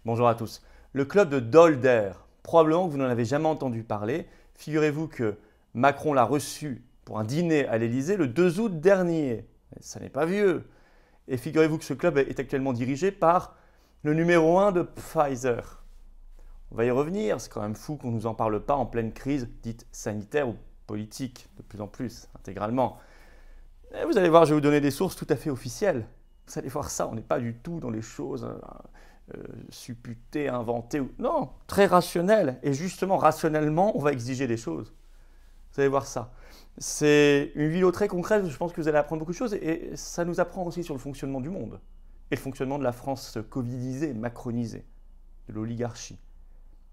Bonjour à tous. Le club de Dolder, probablement que vous n'en avez jamais entendu parler. Figurez-vous que Macron l'a reçu pour un dîner à l'Élysée le 2 août dernier. Ça n'est pas vieux. Et figurez-vous que ce club est actuellement dirigé par le numéro 1 de Pfizer. On va y revenir, c'est quand même fou qu'on ne nous en parle pas en pleine crise dite sanitaire ou politique, de plus en plus, intégralement. Et vous allez voir, je vais vous donner des sources tout à fait officielles. Vous allez voir ça, on n'est pas du tout dans les choses supputées, inventées. Non, très rationnel. Et justement, rationnellement, on va exiger des choses. Vous allez voir ça. C'est une vidéo très concrète, je pense que vous allez apprendre beaucoup de choses. Et ça nous apprend aussi sur le fonctionnement du monde. Et le fonctionnement de la France covidisée, macronisée, de l'oligarchie.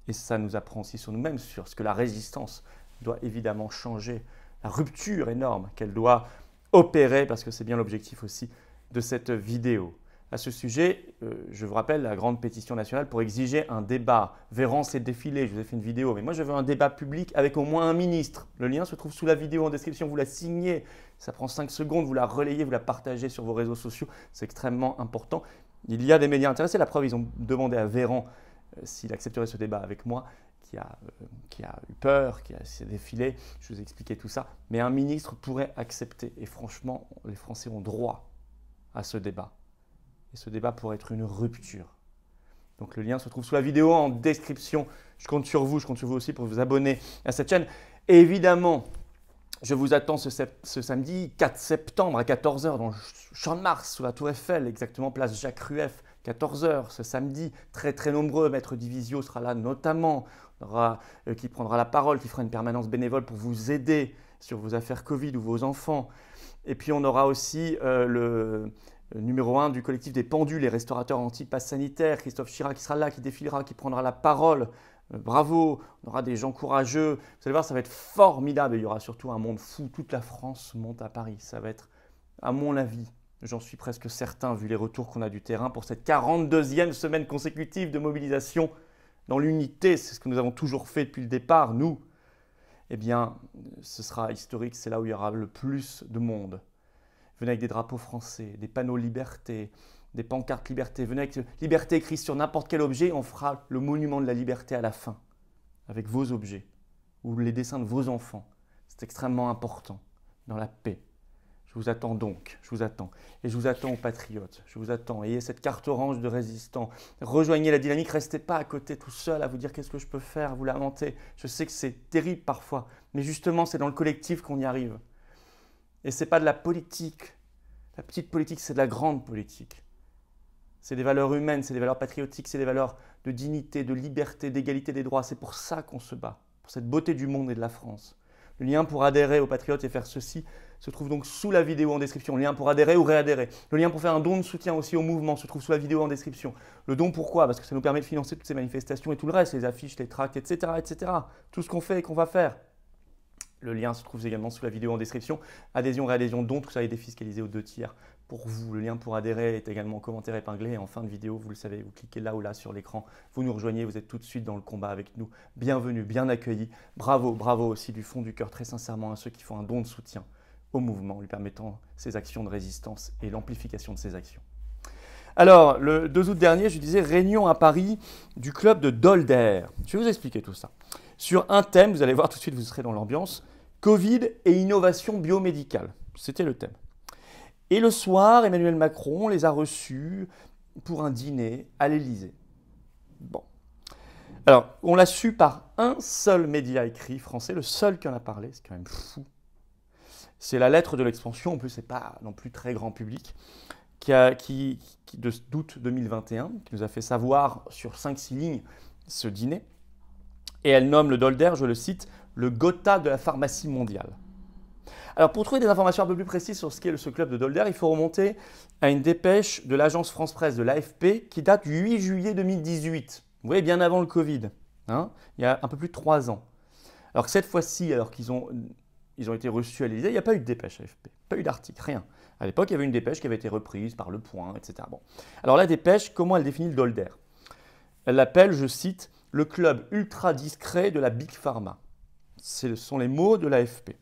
Et ça nous apprend aussi sur nous-mêmes, sur ce que la résistance doit évidemment changer. La rupture énorme qu'elle doit opérer, parce que c'est bien l'objectif aussi de cette vidéo. À ce sujet, je vous rappelle la grande pétition nationale pour exiger un débat. Véran s'est défilé, je vous ai fait une vidéo, mais moi je veux un débat public avec au moins un ministre. Le lien se trouve sous la vidéo en description, vous la signez, ça prend 5 secondes, vous la relayez, vous la partagez sur vos réseaux sociaux, c'est extrêmement important. Il y a des médias intéressés, la preuve, ils ont demandé à Véran s'il accepterait ce débat avec moi, qui a eu peur, qui s'est défilé, je vous ai expliqué tout ça, mais un ministre pourrait accepter, et franchement, les Français ont droit à ce débat. Et ce débat pourrait être une rupture. Donc le lien se trouve sous la vidéo en description. Je compte sur vous aussi pour vous abonner à cette chaîne. Et évidemment, je vous attends ce samedi 4 septembre à 14 h dans le Champ de Mars, sous la Tour Eiffel, exactement place Jacques Rueff, 14 h ce samedi. Très très nombreux, Maître Divisio sera là notamment, qui prendra la parole, qui fera une permanence bénévole pour vous aider sur vos affaires Covid ou vos enfants. Et puis on aura aussi le numéro 1 du collectif des pendus, les restaurateurs anti-pass sanitaire, Christophe Chirac qui sera là, qui défilera, qui prendra la parole. Bravo, on aura des gens courageux. Vous allez voir, ça va être formidable. Il y aura surtout un monde fou. Toute la France monte à Paris. Ça va être, à mon avis, j'en suis presque certain, vu les retours qu'on a du terrain, pour cette 42e semaine consécutive de mobilisation dans l'unité. C'est ce que nous avons toujours fait depuis le départ, nous. Eh bien, ce sera historique. C'est là où il y aura le plus de monde. Venez avec des drapeaux français, des panneaux liberté, des pancartes liberté. Venez avec liberté écrit sur n'importe quel objet. On fera le monument de la liberté à la fin, avec vos objets ou les dessins de vos enfants. C'est extrêmement important dans la paix. Je vous attends donc, je vous attends. Et je vous attends aux patriotes, je vous attends. Ayez cette carte orange de résistant. Rejoignez la dynamique, restez pas à côté tout seul à vous dire qu'est-ce que je peux faire, à vous lamenter. Je sais que c'est terrible parfois, mais justement c'est dans le collectif qu'on y arrive. Et ce n'est pas de la politique. La petite politique, c'est de la grande politique. C'est des valeurs humaines, c'est des valeurs patriotiques, c'est des valeurs de dignité, de liberté, d'égalité des droits. C'est pour ça qu'on se bat, pour cette beauté du monde et de la France. Le lien pour adhérer aux Patriotes et faire ceci se trouve donc sous la vidéo en description. Le lien pour adhérer ou réadhérer. Le lien pour faire un don de soutien aussi au mouvement se trouve sous la vidéo en description. Le don pourquoi? Parce que ça nous permet de financer toutes ces manifestations et tout le reste, les affiches, les tracts, etc. etc. Tout ce qu'on fait et qu'on va faire. Le lien se trouve également sous la vidéo en description. Adhésion, réadhésion, don, tout ça est défiscalisé aux 2 tiers pour vous. Le lien pour adhérer est également en commentaire épinglé. Et en fin de vidéo, vous le savez, vous cliquez là ou là sur l'écran. Vous nous rejoignez, vous êtes tout de suite dans le combat avec nous. Bienvenue, bien accueillis. Bravo, bravo aussi du fond du cœur, très sincèrement, à ceux qui font un don de soutien au mouvement, lui permettant ses actions de résistance et l'amplification de ses actions. Alors, le 2 août dernier, je disais réunion à Paris du club de Dolder. Je vais vous expliquer tout ça. Sur un thème, vous allez voir tout de suite, vous serez dans l'ambiance. Covid et innovation biomédicale, c'était le thème. Et le soir, Emmanuel Macron les a reçus pour un dîner à l'Élysée. Bon. Alors, on l'a su par un seul média écrit français, le seul qui en a parlé, c'est quand même fou. C'est la lettre de l'expansion, en plus, c'est pas non plus très grand public, d'août 2021, qui nous a fait savoir sur 5-6 lignes ce dîner. Et elle nomme le Dolder, je le cite, le Gotha de la pharmacie mondiale. Alors pour trouver des informations un peu plus précises sur ce qu'est ce club de Dolder, il faut remonter à une dépêche de l'agence France-Presse de l'AFP qui date du 8 juillet 2018. Vous voyez, bien avant le Covid, hein, il y a un peu plus de 3 ans. Alors que cette fois-ci, alors qu'ils ont été reçus à l'Élysée, il n'y a pas eu de dépêche AFP, pas eu d'article, rien. À l'époque, il y avait une dépêche qui avait été reprise par Le Point, etc. Bon. Alors la dépêche, comment elle définit le Dolder? Elle l'appelle, je cite, le club ultra discret de la Big Pharma. Ce sont les mots de l'AFP.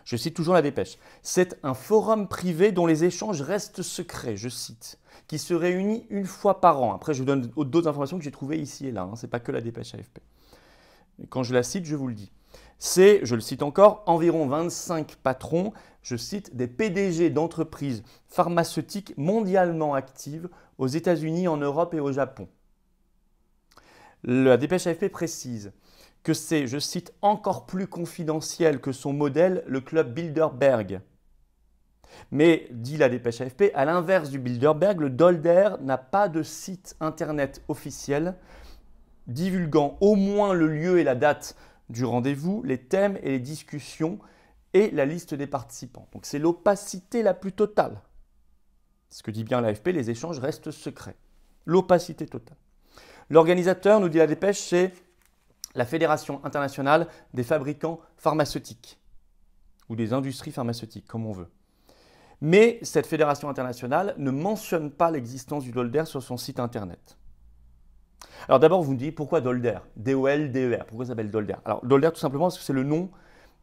Je cite toujours la dépêche. C'est un forum privé dont les échanges restent secrets, je cite, qui se réunit une fois par an. Après, je vous donne d'autres informations que j'ai trouvées ici et là. Ce n'est pas que la dépêche AFP. Et quand je la cite, je vous le dis. C'est, je le cite encore, environ 25 patrons, je cite, des PDG d'entreprises pharmaceutiques mondialement actives aux États-Unis, en Europe et au Japon. La dépêche AFP précise que c'est, je cite, encore plus confidentiel que son modèle, le club Bilderberg. Mais, dit la dépêche AFP, à l'inverse du Bilderberg, le Dolder n'a pas de site internet officiel divulguant au moins le lieu et la date du rendez-vous, les thèmes et les discussions et la liste des participants. Donc c'est l'opacité la plus totale. Ce que dit bien l'AFP, les échanges restent secrets. L'opacité totale. L'organisateur, nous dit la dépêche, c'est la Fédération internationale des fabricants pharmaceutiques ou des industries pharmaceutiques, comme on veut. Mais cette fédération internationale ne mentionne pas l'existence du Dolder sur son site internet. Alors d'abord, vous me dites pourquoi Dolder? D-O-L-D-E-R. Pourquoi ça s'appelle Dolder? Alors Dolder, tout simplement parce que c'est le nom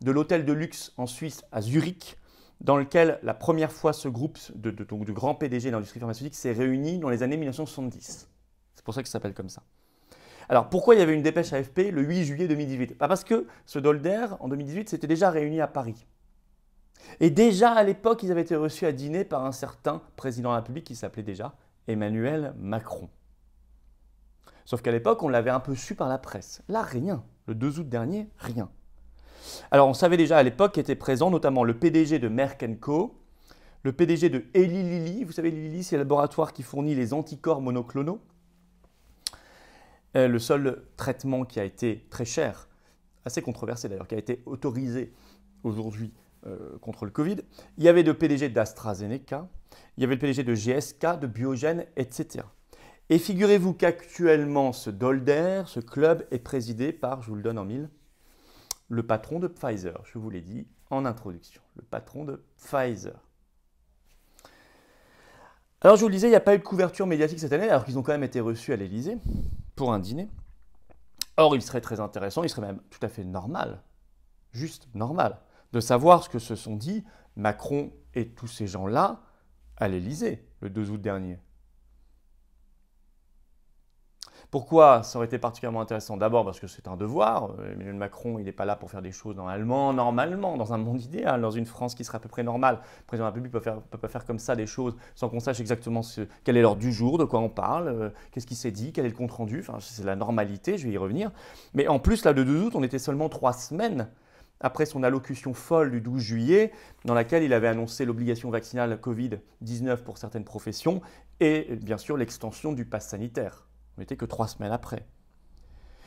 de l'hôtel de luxe en Suisse, à Zurich, dans lequel la première fois ce groupe de grands PDG d'industrie pharmaceutique s'est réuni dans les années 1970. C'est pour ça que ça s'appelle comme ça. Alors pourquoi il y avait une dépêche AFP le 8 juillet 2018? Parce que ce Dolder, en 2018, s'était déjà réuni à Paris. Et déjà à l'époque, ils avaient été reçus à dîner par un certain président de la République qui s'appelait déjà Emmanuel Macron. Sauf qu'à l'époque, on l'avait un peu su par la presse. Là, rien. Le 2 août dernier, rien. Alors, on savait déjà à l'époque qu'étaient présents notamment le PDG de Merck & Co, le PDG de Eli Lilly. Vous savez, Eli Lilly, c'est le laboratoire qui fournit les anticorps monoclonaux. Le seul traitement qui a été très cher, assez controversé d'ailleurs, qui a été autorisé aujourd'hui contre le Covid. Il y avait le PDG d'AstraZeneca, il y avait le PDG de GSK, de Biogen, etc. Et figurez-vous qu'actuellement, ce Dolder, ce club, est présidé par, je vous le donne en mille, le patron de Pfizer. Je vous l'ai dit en introduction, le patron de Pfizer. Alors, je vous le disais, il n'y a pas eu de couverture médiatique cette année, alors qu'ils ont quand même été reçus à l'Élysée pour un dîner. Or, il serait très intéressant, il serait même tout à fait normal, juste normal, de savoir ce que se sont dit Macron et tous ces gens-là à l'Élysée le 2 août dernier. Pourquoi ça aurait été particulièrement intéressant? D'abord parce que c'est un devoir. Emmanuel Macron, il n'est pas là pour faire des choses normalement, dans un monde idéal, dans une France qui serait à peu près normale. Le président de la République ne peut pas faire comme ça des choses sans qu'on sache exactement quel est l'heure du jour, de quoi on parle, qu'est-ce qui s'est dit, quel est le compte-rendu. Enfin, c'est la normalité, je vais y revenir. Mais en plus, là, le 2 août, on était seulement 3 semaines après son allocution folle du 12 juillet, dans laquelle il avait annoncé l'obligation vaccinale Covid-19 pour certaines professions et bien sûr l'extension du pass sanitaire. On n'était que 3 semaines après.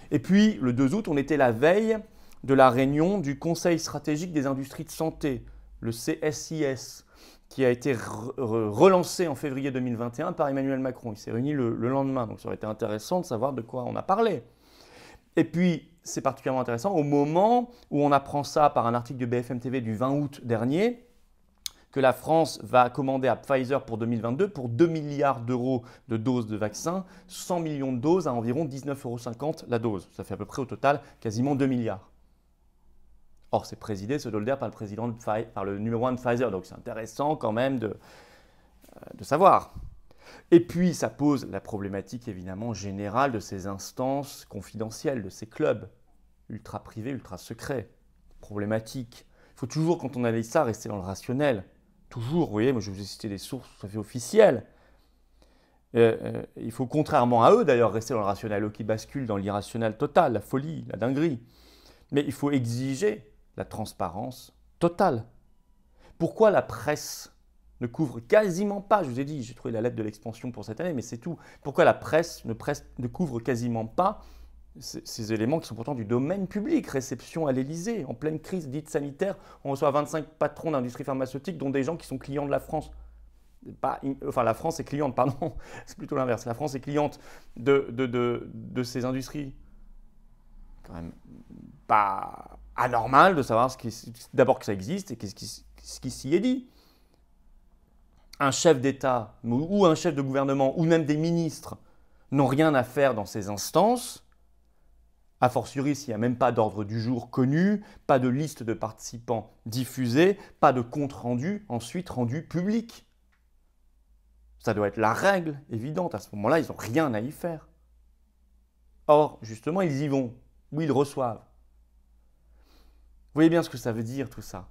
Et puis, le 2 août, on était la veille de la réunion du Conseil stratégique des industries de santé, le CSIS, qui a été relancé en février 2021 par Emmanuel Macron. Il s'est réuni le lendemain, donc ça aurait été intéressant de savoir de quoi on a parlé. Et puis, c'est particulièrement intéressant, au moment où on apprend ça par un article de BFM TV du 20 août dernier, que la France va commander à Pfizer pour 2022 pour 2 milliards d'euros de doses de vaccins, 100 millions de doses à environ 19,50 € la dose. Ça fait à peu près au total quasiment 2 milliards. Or, c'est présidé, ce Dolder, par le numéro 1 de Pfizer. Donc, c'est intéressant quand même de savoir. Et puis, ça pose la problématique évidemment générale de ces instances confidentielles, de ces clubs ultra privés, ultra secrets. Problématique. Il faut toujours, quand on analyse ça, rester dans le rationnel. Toujours, vous voyez, moi je vous ai cité des sources tout à fait officielles. Il faut, contrairement à eux d'ailleurs, rester dans le rationnel, eux qui basculent dans l'irrationnel total, la folie, la dinguerie. Mais il faut exiger la transparence totale. Pourquoi la presse ne couvre quasiment pas, je vous ai dit, j'ai trouvé la lettre de l'expansion pour cette année, mais c'est tout. Pourquoi la presse ne couvre quasiment pas ces éléments qui sont pourtant du domaine public? Réception à l'Élysée, en pleine crise dite sanitaire, on reçoit 25 patrons d'industrie pharmaceutique, dont des gens qui sont clients de la France. La France est cliente, pardon, c'est plutôt l'inverse. La France est cliente de ces industries. Quand même pas anormal de savoir d'abord que ça existe et ce qui s'y est dit. Un chef d'État ou un chef de gouvernement ou même des ministres n'ont rien à faire dans ces instances. A fortiori, s'il n'y a même pas d'ordre du jour connu, pas de liste de participants diffusée, pas de compte rendu, ensuite rendu public. Ça doit être la règle évidente. À ce moment-là, ils n'ont rien à y faire. Or, justement, ils y vont, ou ils reçoivent. Vous voyez bien ce que ça veut dire tout ça.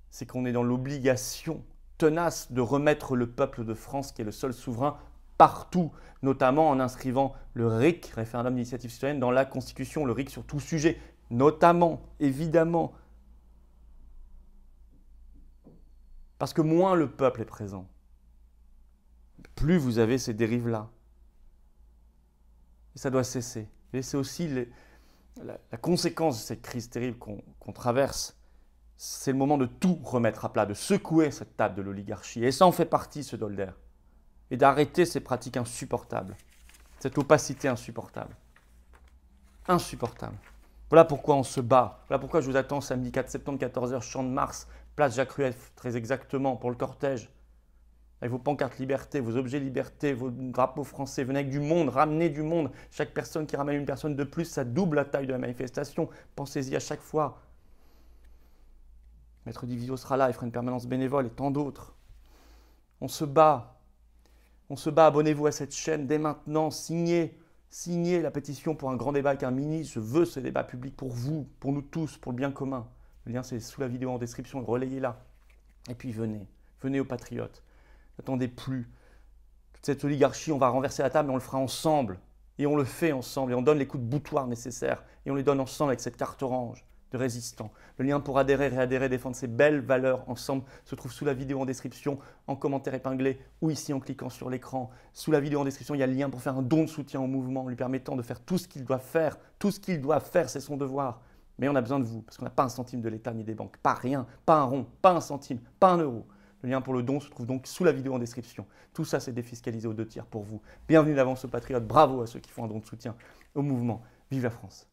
C'est qu'on est dans l'obligation tenace de remettre le peuple de France, qui est le seul souverain, partout, notamment en inscrivant le RIC, référendum d'initiative citoyenne, dans la Constitution, le RIC sur tout sujet, notamment, évidemment. Parce que moins le peuple est présent, plus vous avez ces dérives-là. Et ça doit cesser. Et c'est aussi la conséquence de cette crise terrible qu'on traverse. C'est le moment de tout remettre à plat, de secouer cette table de l'oligarchie. Et ça en fait partie, ce Dolder. Et d'arrêter ces pratiques insupportables, cette opacité insupportable. Insupportable. Voilà pourquoi on se bat. Voilà pourquoi je vous attends samedi 4 septembre, 14h, Champ de Mars, place Jacques Rueff, très exactement, pour le cortège. Avec vos pancartes liberté, vos objets liberté, vos drapeaux français. Venez avec du monde, ramenez du monde. Chaque personne qui ramène une personne de plus, ça double la taille de la manifestation. Pensez-y à chaque fois. Maître Diviso sera là, il fera une permanence bénévole et tant d'autres. On se bat. On se bat, abonnez-vous à cette chaîne dès maintenant, signez la pétition pour un grand débat avec un ministre. Je veux ce débat public pour vous, pour nous tous, pour le bien commun. Le lien c'est sous la vidéo en description, relayez-la. Et puis venez aux patriotes. N'attendez plus. Toute cette oligarchie, on va renverser la table et on le fera ensemble. Et on le fait ensemble et on donne les coups de boutoir nécessaires. Et on les donne ensemble avec cette carte orange de résistants. Le lien pour adhérer, réadhérer, défendre ces belles valeurs ensemble se trouve sous la vidéo en description, en commentaire épinglé ou ici en cliquant sur l'écran. Sous la vidéo en description, il y a le lien pour faire un don de soutien au mouvement, lui permettant de faire tout ce qu'il doit faire. Tout ce qu'il doit faire, c'est son devoir. Mais on a besoin de vous, parce qu'on n'a pas un centime de l'État ni des banques. Pas rien, pas un rond, pas un centime, pas un euro. Le lien pour le don se trouve donc sous la vidéo en description. Tout ça, c'est défiscalisé aux 2 tiers pour vous. Bienvenue d'avance aux patriotes. Bravo à ceux qui font un don de soutien au mouvement. Vive la France!